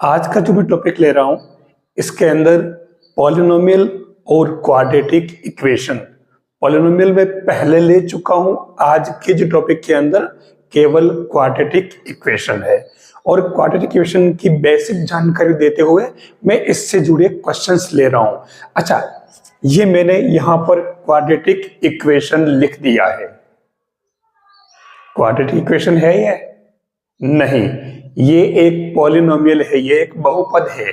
आज का जो मैं टॉपिक ले रहा हूं इसके अंदर पॉलिनोमियल और क्वाड्रेटिक इक्वेशन। पॉलिनोमियल में पहले ले चुका हूं, आज के जो टॉपिक के अंदर केवल क्वाड्रेटिक इक्वेशन है और क्वाड्रेटिक इक्वेशन की बेसिक जानकारी देते हुए मैं इससे जुड़े क्वेश्चंस ले रहा हूं। अच्छा, ये मैंने यहां पर क्वाड्रेटिक इक्वेशन लिख दिया है। क्वाड्रेटिक इक्वेशन है ये? नहीं, ये एक पॉलिनोमियल है, ये एक बहुपद है।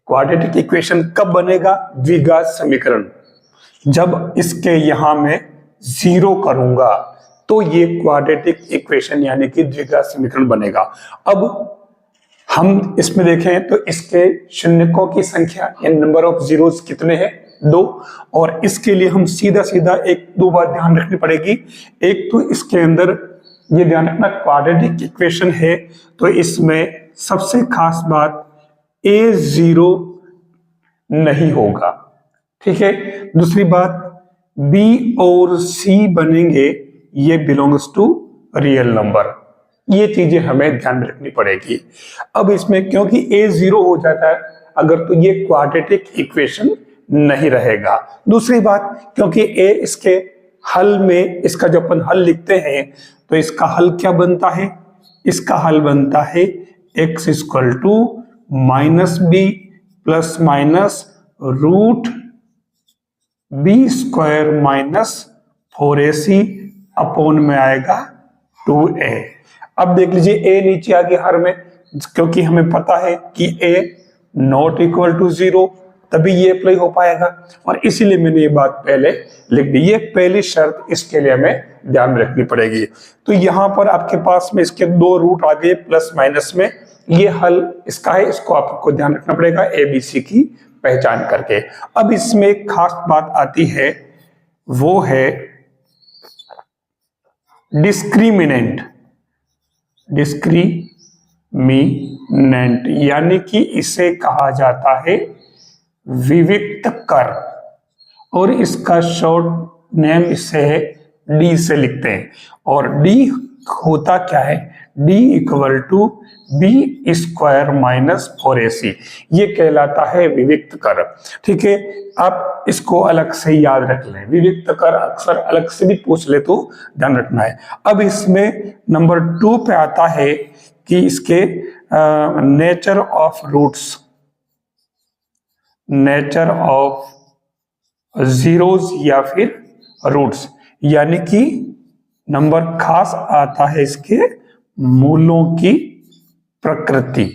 क्वाड्रेटिक इक्वेशन कब बनेगा? द्विघात समीकरण। जब इसके यहां मैं जीरो करूंगा तो ये क्वाड्रेटिक इक्वेशन यानी कि द्विघात समीकरण बनेगा। अब हम इसमें देखें तो इसके शून्यकों की संख्या या नंबर ऑफ जीरोस कितने हैं? 2। और इसके लिए हम सीधा सीधा एक दो बात ध्यान रखनी पड़ेगी। एक तो इसके अंदर ये ध्यान रखना, क्वाड्रेटिक इक्वेशन है तो इसमें सबसे खास बात a0 नहीं होगा, ठीक है। दूसरी बात, b और c बनेंगे, ये बिलोंग्स टू रियल नंबर। ये चीजें हमें ध्यान में रखनी पड़ेगी। अब इसमें क्योंकि a0 हो जाता है अगर, तो ये क्वाड्रेटिक इक्वेशन नहीं रहेगा। दूसरी बात, क्योंकि a इसके हल में, इसका जो अपन हल लिखते हैं तो इसका हल क्या बनता है? इसका हल बनता है x equal to minus b plus minus root b square minus 4ac upon में आएगा 2a। अब देख लीजिए a नीचे आ गया हर में, क्योंकि हमें पता है कि a नॉट इक्वल टू 0, तभी ये अप्लाई हो पाएगा और इसीलिए मैंने ये बात पहले लिख दी। ये पहली शर्त इसके लिए हमें ध्यान में रखनी पड़ेगी। तो यहां पर आपके पास में इसके दो रूट आ गए प्लस माइनस में, ये हल इसका है, इसको आपको ध्यान रखना पड़ेगा ABC की पहचान करके। अब इसमें एक खास बात आती है, वो है डिस्क्रिमिनेंट। डिस्क्रिमिनेंट यानी कि इसे कहा जाता है विविक्त कर, और इसका शॉर्ट नेम इसे है डी से लिखते हैं। और डी होता क्या है? D equal to b square minus 4ac, ये कहलाता है विविक्त कर, ठीक है। आप इसको अलग से याद रख लें, विविक्त कर अक्सर अलग से भी पूछ ले तो ध्यान रखना है। अब इसमें नंबर 2 पे आता है कि इसके nature of roots, nature of zeros या फिर रूट्स, यानी कि नंबर खास आता है इसके मूलों की प्रकृति।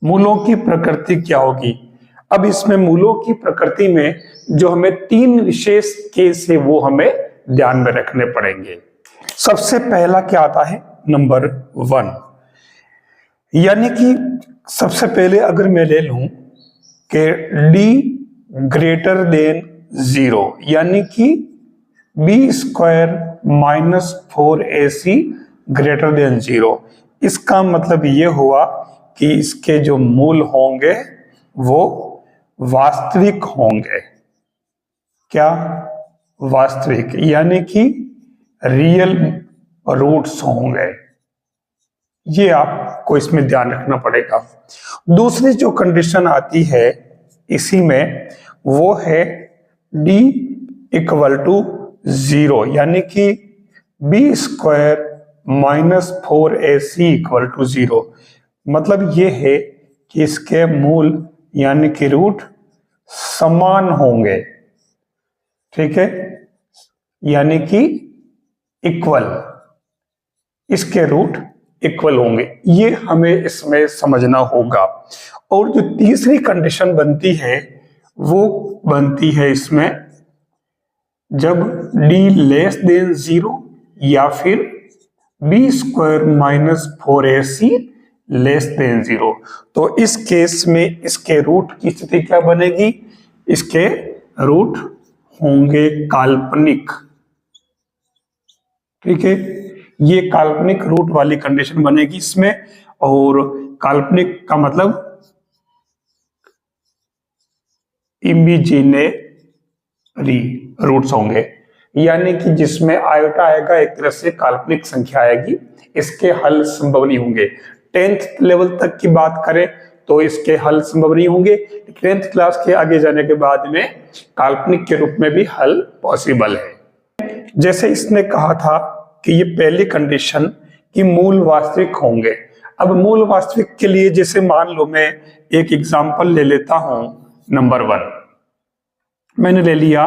मूलों की प्रकृति क्या होगी? अब इसमें मूलों की प्रकृति में जो हमें 3 विशेष केस है वो हमें ध्यान में रखने पड़ेंगे। सबसे पहला क्या आता है? नंबर 1, यानी कि सबसे पहले अगर मैं ले लूं कि d ग्रेटर देन 0, यानी कि b square minus 4ac greater than 0, इसका मतलब ये हुआ कि इसके जो मूल होंगे वो वास्तविक होंगे। क्या? वास्तविक, यानी कि रियल रूट्स होंगे। ये आपको इसमें ध्यान रखना पड़ेगा। दूसरी जो कंडीशन आती है इसी में, वो है d इक्वल टू 0, यानी कि b square minus 4ac equal to 0। मतलब ये है कि इसके मूल यानी कि रूट समान होंगे, ठीक है, यानी कि इक्वल, इसके रूट इक्वल होंगे। ये हमें इसमें समझना होगा। और जो तीसरी कंडीशन बनती है वो बनती है इसमें जब d लेस देन 0 या फिर b square minus 4ac less than 0। तो इस केस में इसके रूट की स्थिति क्या बनेगी? इसके रूट होंगे काल्पनिक, ठीक है। ये काल्पनिक रूट वाली कंडीशन बनेगी इसमें, और काल्पनिक का मतलब इमेजिनरी रूट्स होंगे, यानी कि जिसमें आयोटा आएगा, एक तरह से काल्पनिक संख्या आएगी, इसके हल संभव नहीं होंगे। 10th लेवल तक की बात करें तो इसके हल संभव नहीं होंगे। 10th क्लास के आगे जाने के बाद में काल्पनिक के रूप में भी हल पॉसिबल है। जैसे इसने कहा था कि ये पहली कंडीशन कि मूल वास्तविक होंगे। अब मूल वास्तविक के लिए जैसे मान लो मैं एक एग्जांपल ले लेता हूं, नंबर 1 मैंने ले लिया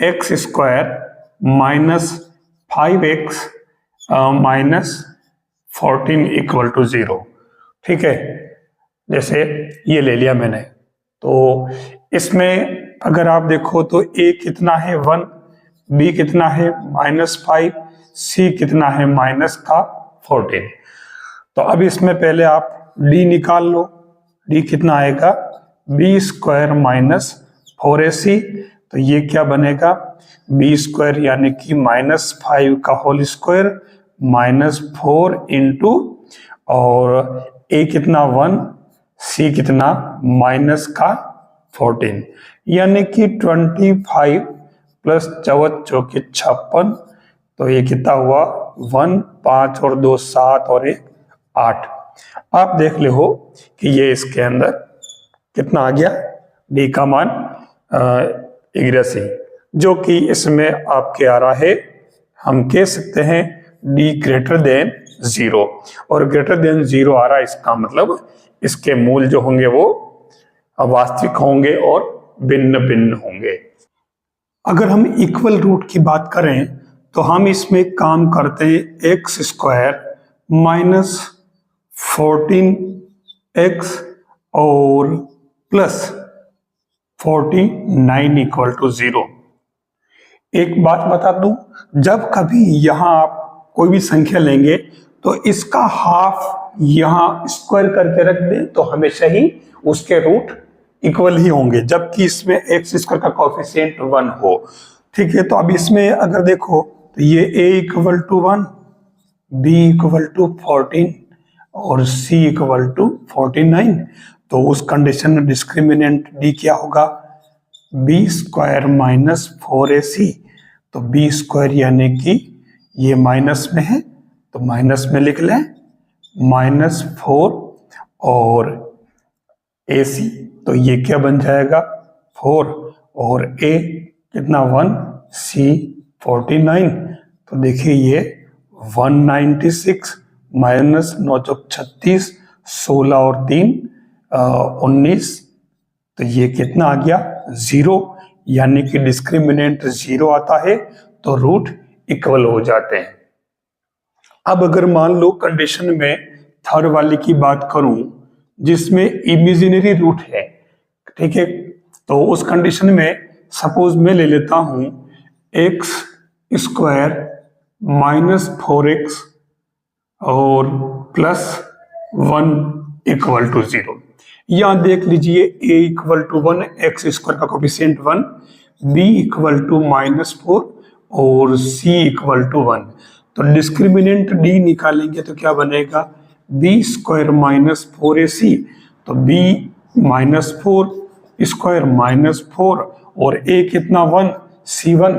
x square minus 5x minus 14 equal to 0। ठीक है, जैसे ये ले लिया मैंने, तो इसमें अगर आप देखो तो a कितना है 1, b कितना है -5, c कितना है माइनस का 14। तो अब इसमें पहले आप d निकाल लो, d कितना आएगा b स्क्वायर माइनस 4ac। तो ये क्या बनेगा b स्क्वायर यानी कि -5 का होल स्क्वायर -4 इंटू और a कितना 1, c कितना माइनस का 14 यानी कि 25 प्लस 4 चौके 56। तो ये कितना हुआ 1, 5 और 2 7 और 1 8। आप देख ले हो कि ये इसके अंदर कितना आ गया, d का मान 81, जो कि इसमें आपके आ रहा है, हम कह सकते हैं d ग्रेटर देन 0। और ग्रेटर देन 0 आ रहा है, इसका मतलब इसके मूल जो होंगे वो वास्तविक होंगे और भिन्न भिन्न होंगे। अगर हम इक्वल रूट की बात करें तो हम इसमें काम करते हैं एक्स स्क्वायर माइनस 14x और प्लस 49 इक्वल टू 0। एक बात बता दूं, जब कभी यहां आप कोई भी संख्या लेंगे तो इसका हाफ यहां स्क्वायर करके रख दें तो हमेशा ही उसके रूट इक्वल ही होंगे, जबकि इसमें एक्स स्क्वायर का कोएफिशिएंट 1 हो। ठीक है, तो अब इसमें अगर देखो तो ये a equal to 1, b equal to 14 और c इक्वल टू 49। तो उस कंडीशन में डिस्क्रिमिनेंट d क्या होगा b स्क्वायर माइनस 4ac। तो b स्क्वायर यानी कि ये माइनस में है तो माइनस में लिख लें -4 और ac, तो ये क्या बन जाएगा 4 और a कितना 1, c 49। तो देखिए ये 196 माइनस 9 चौक 36, 16 और 3 19। तो ये कितना आ गया 0, यानी कि डिस्क्रिमिनेंट 0 आता है तो रूट इक्वल हो जाते हैं। अब अगर मान लो कंडीशन में थर्ड वाली की बात करूं जिसमें इमेजिनरी रूट है, ठीक है, तो उस कंडीशन में सपोज मैं ले लेता हूं एक्स स्क्वायर माइनस 4x और प्लस 1 इक्वल टू 0। यहां देख लीजिए a equal to 1, x square का कोएफिशिएंट 1, b इक्वल टू -4 और c इक्वल टू 1। तो डिस्क्रिमिनेंट d निकालेंगे तो क्या बनेगा b स्क्वायर माइनस 4ac। तो b -4 स्क्वायर -4 और a कितना 1, c 1।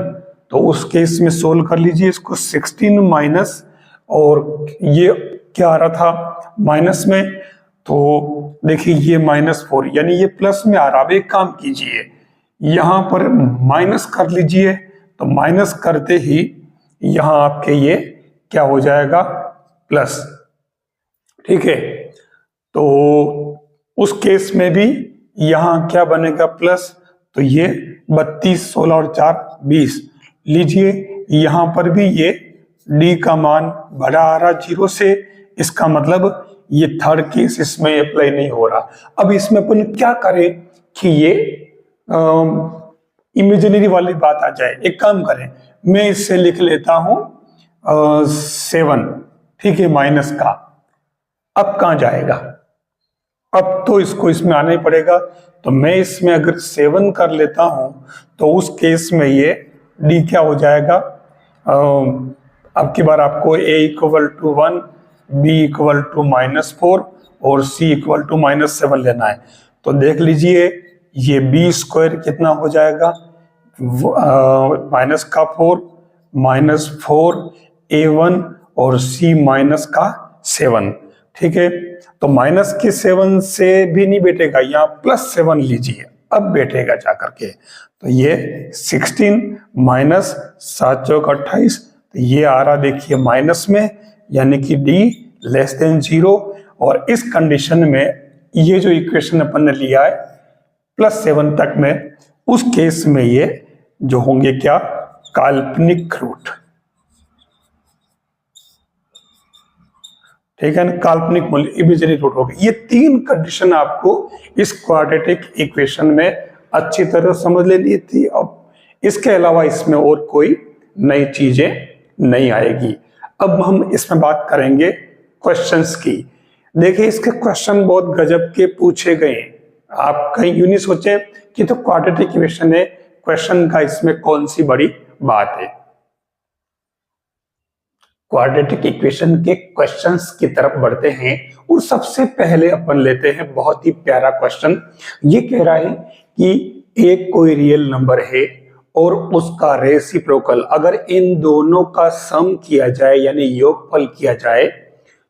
तो उस केस में सोल्व कर लीजिए इसको 16 माइनस, और ये क्या आ रहा था माइनस में, तो देखिए ये -4 यानी ये प्लस में आ रहा। अब एक काम कीजिए यहां पर माइनस कर लीजिए, तो माइनस करते ही यहां आपके ये क्या हो जाएगा प्लस। ठीक है, तो उस केस में भी यहां क्या बनेगा प्लस। तो ये 32, 16 और 4 20 लीजिए। यहां पर भी ये d का मान बड़ा आ रहा 0 से, इसका मतलब ये थर्ड केस इसमें अप्लाई नहीं हो रहा। अब इसमें अपन क्या करें कि ये इमेजिनरी वाली बात आ जाए। एक काम करें, मैं इससे लिख लेता हूं 7, ठीक है, माइनस का। अब कहां जाएगा, अब तो इसको इसमें आना ही पड़ेगा। तो मैं इसमें अगर 7 कर लेता हूं तो उस केस में ये d क्या हो जाएगा, अब की बार आपको a equal to 1, b equal to -4 और c इक्वल टू -7 लेना है। तो देख लीजिए ये b स्क्वायर कितना हो जाएगा माइनस का 4 -4 a1 और c माइनस का 7। ठीक है, तो -7 से भी नहीं बैठेगा, यहाँ +7 लीजिए, अब बैठेगा जाकर के। तो ये 16 माइनस 7 चौक 28, तो ये आ रहा देखिए माइनस में, यानी कि D <0। और इस कंडीशन में ये जो इक्वेशन अपन ने लिया है +7 तक में, उस केस में ये जो होंगे क्या, काल्पनिक रूट। ठीक है ना, काल्पनिक मूल्य, इमेजिनरी रूट हो गए। ये 3 कंडीशन आपको इस क्वाड्रेटिक इक्वेशन में अच्छी तरह समझ लेनी थी। अब इसके अलावा इसमें और कोई नई चीजें नहीं आएगी। अब हम इसमें बात करेंगे क्वेश्चंस की। देखिए इसके क्वेश्चन बहुत गजब के पूछे गए। आप कहीं यूं नहीं सोचे कि तो क्वाड्रेटिक इक्वेशन है, क्वेश्चन का इसमें कौन सी बड़ी बात है। क्वाड्रेटिक इक्वेशन के क्वेश्चंस की तरफ बढ़ते हैं और सबसे पहले अपन लेते हैं बहुत ही प्यारा क्वेश्चन। ये कह रहा है कि एक कोई रियल नंबर है और उसका रेसिप्रोकल, अगर इन दोनों का सम किया जाए यानी योगफल किया जाए,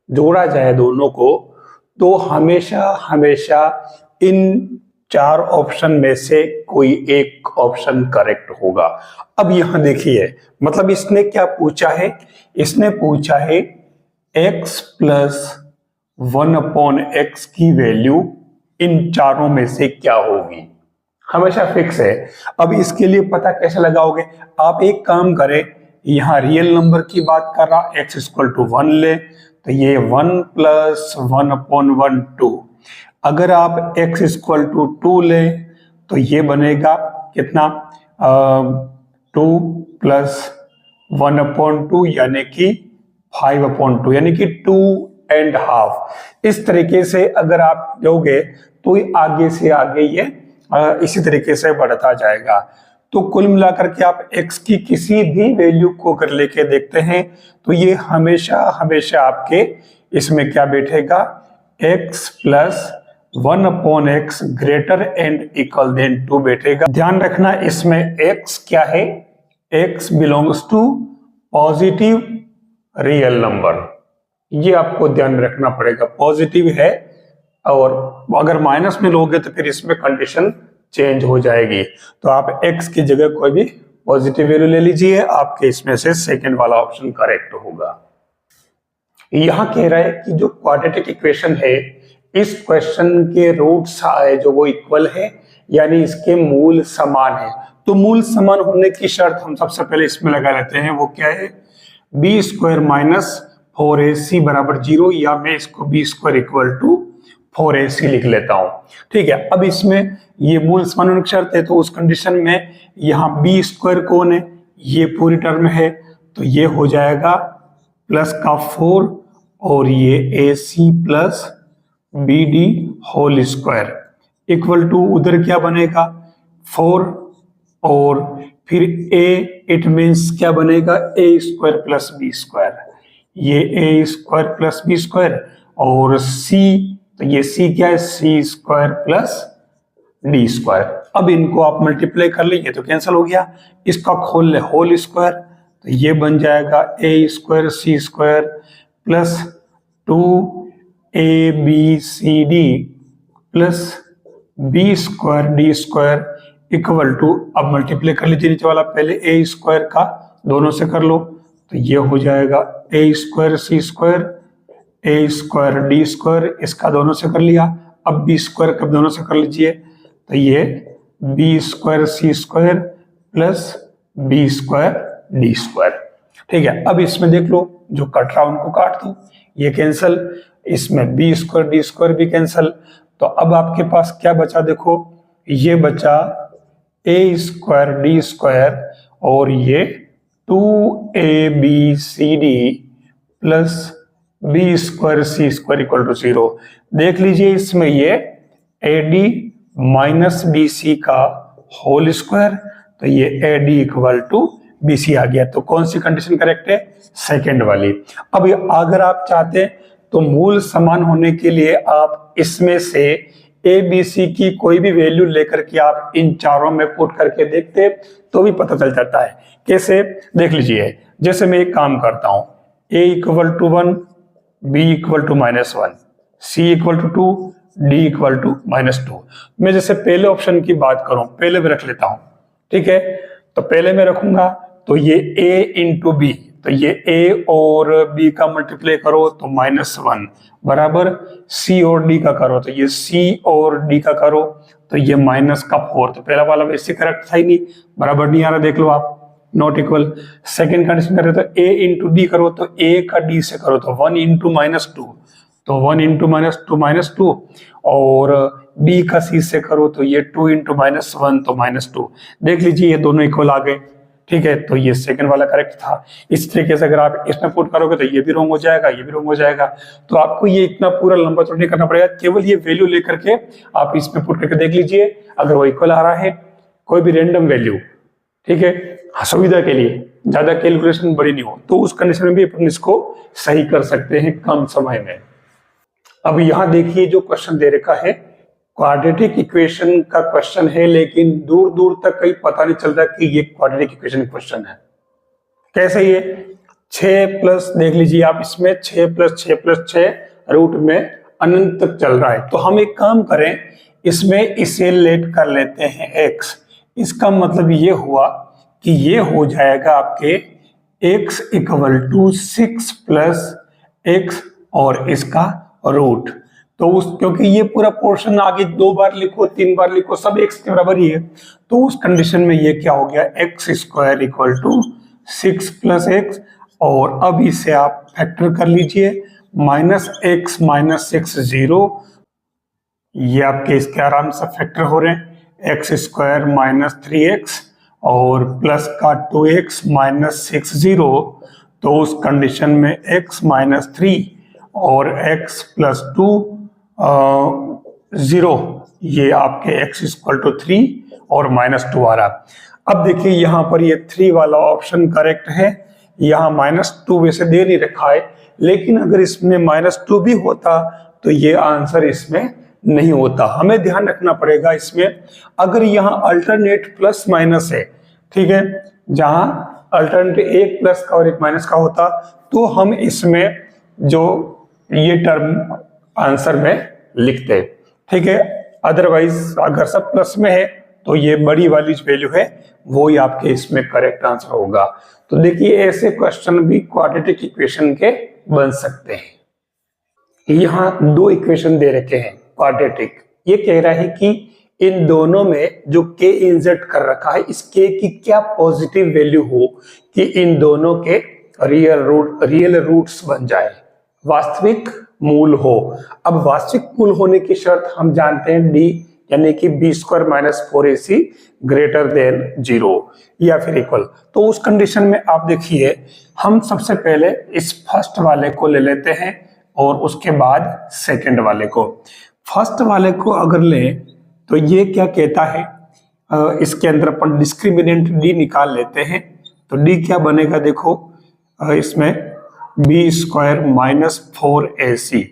जोड़ा जाए दोनों को, तो हमेशा हमेशा इन 4 ऑप्शन में से कोई एक ऑप्शन करेक्ट होगा। अब यहां देखिए, मतलब इसने क्या पूछा है, इसने पूछा है x + 1/x की वैल्यू इन चारों में से क्या होगी, हमेशा फिक्स है। अब इसके लिए पता कैसे लगाओगे, आप एक काम करें, यहां रियल नंबर की बात कर रहा, x = 1 ले, तो ये 1 + 1/1 2। अगर आप x = 2 ले तो ये बनेगा कितना, 2 + 1/2 यानी कि 5/2, यानी कि 2.5। इस तरीके से अगर आप दोगे तो आगे से आगे ये इसी तरीके से बढ़ता जाएगा। तो कुल मिलाकर के आप x की किसी भी वैल्यू को अगर लेके देखते हैं तो ये हमेशा हमेशा आपके इसमें क्या बैठेगा, x + 1/x greater and equal than 2 बैठेगा। ध्यान रखना इसमें x क्या है, x belongs to positive real number, ये आपको ध्यान रखना पड़ेगा, पॉजिटिव है। और अगर माइनस में लोगे तो फिर इसमें कंडीशन चेंज हो जाएगी। तो आप x की जगह कोई भी पॉजिटिव वैल्यू ले लीजिए, आपके इसमें से सेकंड वाला ऑप्शन करेक्ट होगा। यहां कह रहा है कि जो क्वाड्रेटिक इक्वेशन है, इस क्वेश्चन के रूट्स आए जो वो इक्वल है, यानी इसके मूल समान है। तो मूल समान होने की शर्त हम सबसे पहले इसमें लगा लेते हैं, वो क्या है, b² - 4ac = 0, या मैं इसको b² = 4ac लिख लेता हूं। ठीक है, अब इसमें ये मूल समान होने की शर्त है, तो उस कंडीशन में यहाँ b² कौन है, ये पूरी टर्म है, तो ये हो जाएगा +4 और ये ac + bd² इक्वल टू उधर क्या बनेगा 4 और फिर a, इट मीन्स क्या बनेगा a² + b², ये a² + b² और c, तो ये c क्या है, c² + d²। अब इनको आप मल्टीप्लाई कर लेंगे तो कैंसिल हो गया, इसका खोल ले होल स्क्वायर, तो ये बन जाएगा a² c² + 2abcd + b² d² equal to, अब मल्टीप्लाई कर लीजिए नीचे वाला, पहले a² का दोनों से कर लो, तो ये हो जाएगा a² c² a² d², इसका दोनों से कर लिया। अब b² कब दोनों से कर लीजिए, तो ये b² c² + b² d²। ठीक है, अब इसमें देख लो जो कट रहा उनको काट दो, ये कैंसल, इसमें b² d² भी कैंसल। तो अब आपके पास क्या बचा, देखो ये बचा a² d² और ये 2abcd + b² c² = 0। देख लीजिए इसमें ये ad - bc का होल स्क्वायर, तो ये ad = bc आ गया। तो कौन सी कंडीशन करेक्ट है, सेकंड वाली। अब अगर आप चाहते हैं तो मूल समान होने के लिए आप इसमें से a b c की कोई भी वैल्यू लेकर के आप इन चारों में पुट करके देखते तो भी पता चल जाता है। कैसे, देख लीजिए, जैसे मैं एक काम करता हूं, a = 1 b equal to -1, c equal to 2, d equal to -2। मैं जैसे पहले ऑप्शन की बात करूं, पहले में रख लेता हूं, ठीक है। तो पहले में रखूंगा तो ये a इंटू बी, तो ये a और b का मल्टीप्लाई करो तो -1 बराबर c और d का करो तो ये c और d का करो तो ये -4। तो पहला वाला वैसे करेक्ट था ही नहीं, बराबर नहीं आ रहा, देख लो आप, नॉट इक्वल। सेकेंड कंडीशन करें तो a इंटू डी करो तो a का d से करो तो 1 इंटू -2, तो 1 इंटू -2 और b का c से करो तो ये 2 इंटू -1 तो -2। देख लीजिए ये दोनों इक्वल आ गए, ठीक है। तो ये सेकंड वाला करेक्ट था। इस तरीके से अगर आप इसमें पुट करोगे तो ये भी रॉन्ग हो जाएगा, ये भी रॉन्ग हो जाएगा। तो आपको ये इतना पूरा लंबा चौड़ा नहीं करना पड़ेगा, केवल ये वैल्यू लेकर के आप इसमें पुट करके देख लीजिए, अगर वो इक्वल आ रहा है कोई भी रैंडम वैल्यू, ठीक है, सुविधा के लिए, ज्यादा कैलकुलेशन बड़ी नहीं हो तो उस कंडीशन में भी अपन इसको सही कर सकते हैं कम समय में। अब यहाँ देखिए जो क्वेश्चन दे रखा है क्वाड्रेटिक इक्वेशन का क्वेश्चन है, लेकिन दूर दूर तक कहीं पता नहीं चलता कि ये क्वाड्रेटिक इक्वेशन क्वेश्चन है। कैसे ये 6 प्लस, देख लीजिए आप, इसमें 6 + 6 + 6 रूट में अनंत तक चल रहा है। तो हम एक काम करें, इसमें इसे लेट कर लेते हैं x। इसका मतलब ये हुआ कि ये हो जाएगा आपके x = 6 + x और इसका रूट। तो उस, क्योंकि ये पूरा पोर्शन आगे 2 बार लिखो 3 बार लिखो सब x के बराबर ही है, तो उस कंडीशन में ये क्या हो गया, x² = 6 + x। और अब इसे आप फैक्टर कर लीजिए, -x -6 0, ये आपके इसके आराम से फैक्टर हो रहे हैं, x² - 3x और प्लस का 2x -6 0। तो उस कंडीशन में x - 3 और x + 2 0, ये आपके x = 3 और -2 आ रहा। अब देखिए यहाँ पर ये 3 वाला ऑप्शन करेक्ट है, यहाँ -2 वैसे दे नहीं रखा है, लेकिन अगर इसमें -2 भी होता तो ये आंसर इसमें नहीं होता। हमें ध्यान रखना पड़ेगा इसमें, अगर यहाँ अल्टरनेट प्लस माइनस है, ठीक है, जहां अल्टरनेट एक प्लस का और एक माइनस का होता तो हम इसमें जो ये टर्म आंसर में लिखते, ठीक है। अदरवाइज अगर सब प्लस में है तो ये बड़ी वाली जो वैल्यू है वो ही आपके इसमें करेक्ट आंसर होगा। तो देखिए ऐसे क्वेश्चन भी क्वाड्रेटिक इक्वेशन के बन सकते हैं। यहाँ 2 इक्वेशन दे रखे हैं क्वाड्रेटिक, ये कह रहा है कि इन दोनों में जो k इंसर्ट कर रखा है इस k की क्या पॉजिटिव वैल्यू हो कि इन दोनों के रियल रूट्स बन जाए, वास्तविक मूल हो। अब वास्तविक मूल होने की शर्त हम जानते हैं d यानी कि b² - 4ac > 0 या फिर इक्वल। तो उस कंडीशन में आप देखिए हम सबसे पहले इस फर्स्ट वाले को ले लेते हैं और उसके बाद सेकंड वाले को। फर्स्ट वाले को अगर लें तो ये क्या कहता है, इसके अंदर अपन डिस्क्रिमिनेंट d निकाल लेते हैं। तो d क्या बनेगा, देखो इसमें b² - 4ac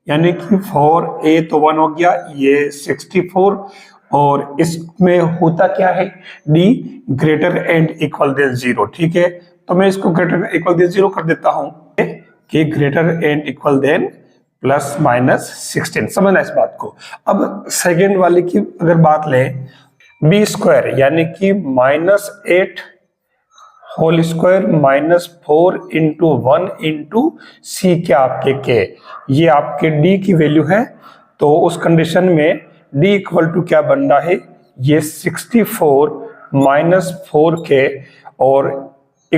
यानी कि 4a तो 1 हो गया, ये 64 और इसमें होता क्या है d > 0, ठीक है। तो मैं इसको > 0 कर देता हूं कि > ±16, समझना इस बात को। अब सेकेंड वाले की अगर बात लें, b² यानी कि -8 होल स्क्वायर -4 × 1 × c क्या आपके k, ये आपके d की वैल्यू है। तो उस कंडीशन में d = क्या बन रहा है, ये 64 - 4k और =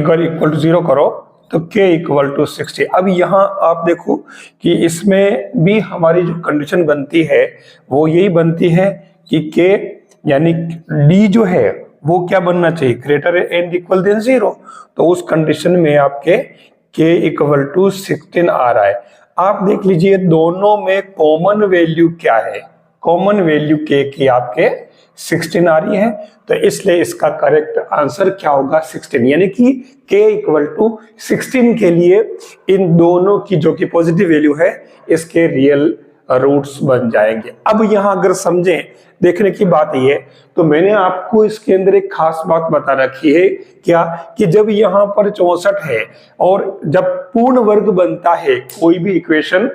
0 करो तो k = 60। अब यहाँ आप देखो कि इसमें भी हमारी जो कंडीशन बनती है वो यही बनती है कि k यानी d जो है वो क्या बनना चाहिए, > 0। तो उस कंडीशन में आपके k = 16 आ रहा है। आप देख लीजिए दोनों में कॉमन वैल्यू क्या है, कॉमन वैल्यू k की आपके 16 आ रही है। तो इसलिए इसका करेक्ट आंसर क्या होगा, 16, यानी कि k = 16 के लिए इन दोनों की जो कि पॉजिटिव वैल्यू है इसके रियल रूट्स बन जाएंगे। अब यहाँ अगर समझें, देखने की बात ये, तो मैंने आपको इसके अंदर एक खास बात बता रखी है, क्या कि जब यहाँ पर 64 है और जब पूर्ण वर्ग बनता है, कोई भी इक्वेशन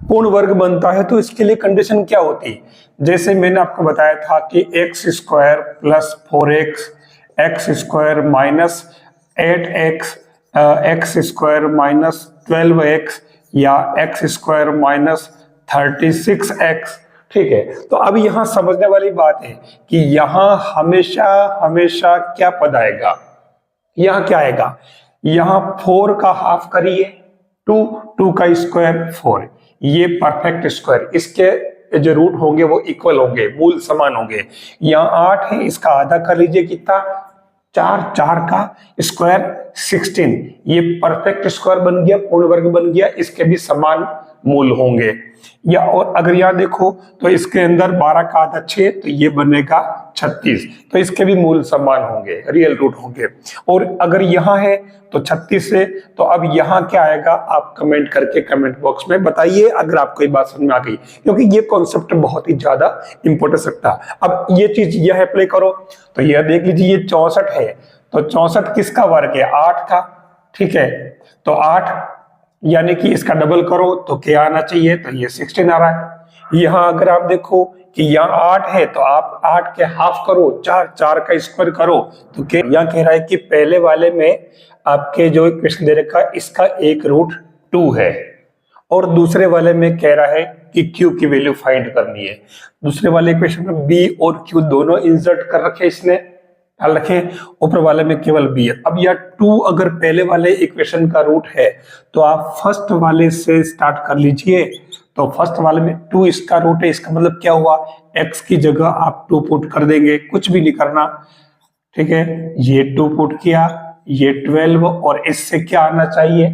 पूर्ण वर्ग बनता है, तो इसके लिए कंडीशन क्या होती है? जैसे मैंने आपको बताया था कि x square plus 4x, x square minus 8x, x square minus 12x या एक्स स्क्वायर माइनस 36x। ठीक है, तो अब यहां समझने वाली बात है कि यहां हमेशा हमेशा क्या पद आएगा, यहां क्या आएगा, यहां 4 का हाफ करिए, 2 का स्क्वायर 4, ये परफेक्ट स्क्वायर, इसके जो रूट होंगे वो इक्वल होंगे, मूल समान होंगे। यहाँ 8 है, इसका आधा कर लीजिए, कितना, 4 का स्क्वायर 16, ये परफेक्ट स्क्वायर बन गया, पूर्ण वर्ग बन गया, इसके भी समान मूल होंगे। या और अगर यहाँ देखो तो इसके अंदर 12 का आधा 6, तो ये बनेगा 36, तो इसके भी मूल समान होंगे, रियल रूट होंगे। और अगर यहाँ है तो 36 है, तो अब यहाँ क्या आएगा, आप कमेंट करके कमेंट बॉक्स में बताइए अगर आपको ये बात समझ में आ गई, क्योंकि ये कॉन्सेप्ट बहुत ही ज्यादा इंपॉर्टेंस रखता है। अब ये चीज यह अप्लाई करो, तो यह देख लीजिए, ये 64 है, तो 64 किसका वर्ग है, 8 का। ठीक है, तो 8 यानी कि इसका डबल करो तो क्या आना चाहिए, तो ये 16 आ रहा है। यहां अगर आप देखो कि यहाँ 8 है, तो आप 8 के हाफ करो, 4 का स्क्वायर करो, तो यहाँ कह रहा है कि पहले वाले में आपके जो इक्वेशन दे रखा है, इसका एक रूट 2 है, और दूसरे वाले में कह रहा है कि Q की वैल्यू फाइंड करनी है। दूसरे वाले इक्वेशन में B और Q दोनों इंसर्ट कर रखे इसने, ख्याल रखें, ऊपर वाले में केवल B है। अब यह 2 अगर पहले वाले इक्वेशन का रूट है, तो आप फर्स्ट वाले से स्टार्ट कर लीजिए, तो फर्स्ट वाले में 2 इसका रूट है, इसका मतलब क्या हुआ, x की जगह आप 2 पुट कर देंगे, कुछ भी नहीं करना। ठीक है, ये 2 पुट किया, ये 12, और इससे क्या आना चाहिए,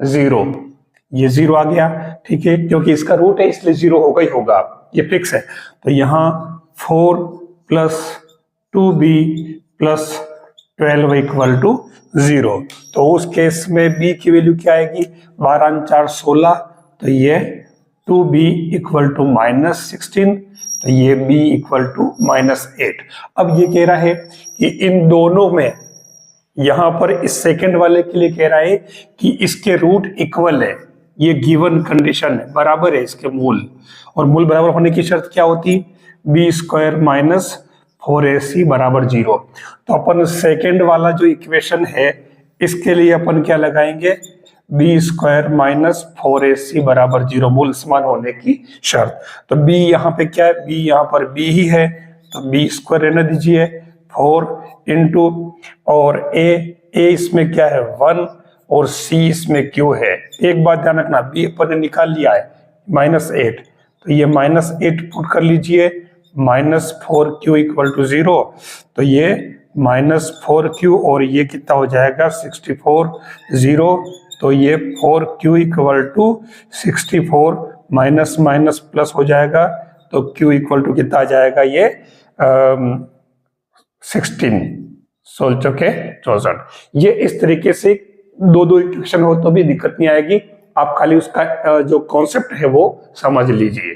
0, ये 0 आ गया। ठीक है, क्योंकि इसका रूट है इसलिए 0 होगा ही होगा, ये फिक्स है। तो यहाँ 4 plus 2b plus 12 equal to 0, तो उस केस में b की वैल्यू क्या आएगी, 12 4 16, तो ये 2b इक्वल टू -16, तो ये b इक्वल टू -8। अब ये कह रहा है कि इन दोनों में, यहां पर इस सेकंड वाले के लिए कह रहा है कि इसके रूट इक्वल है, ये गिवन कंडीशन है, बराबर है इसके मूल, और मूल बराबर होने की शर्त क्या होती, b स्क्वायर माइनस 4ac बराबर 0। तो अपन सेकंड वाला जो इक्वेशन है, इसके लिए अपन क्या लगाएंगे, b स्क्वायर माइनस 4ac बराबर 0, मूल समान होने की शर्त। तो b यहाँ पे क्या है, b यहाँ पर b ही है, तो b स्क्वायर रहने दीजिए, 4 इंटू, और a इसमें क्या है 1, और c इसमें q है। एक बात ध्यान रखना, b अपन ने निकाल लिया है -8, तो ये -8 पुट कर लीजिए, -4q इक्वल टू 0, तो ये -4q, और ये कितना हो जाएगा 64, 0, तो ये 4q equal to 64, minus minus plus हो जाएगा, तो q इक्वल टू कितना आ जाएगा, ये 16, 16 चौके 64। ये इस तरीके से दो इक्वेशन हो तो भी दिक्कत नहीं आएगी, आप खाली उसका जो कॉन्सेप्ट है वो समझ लीजिए।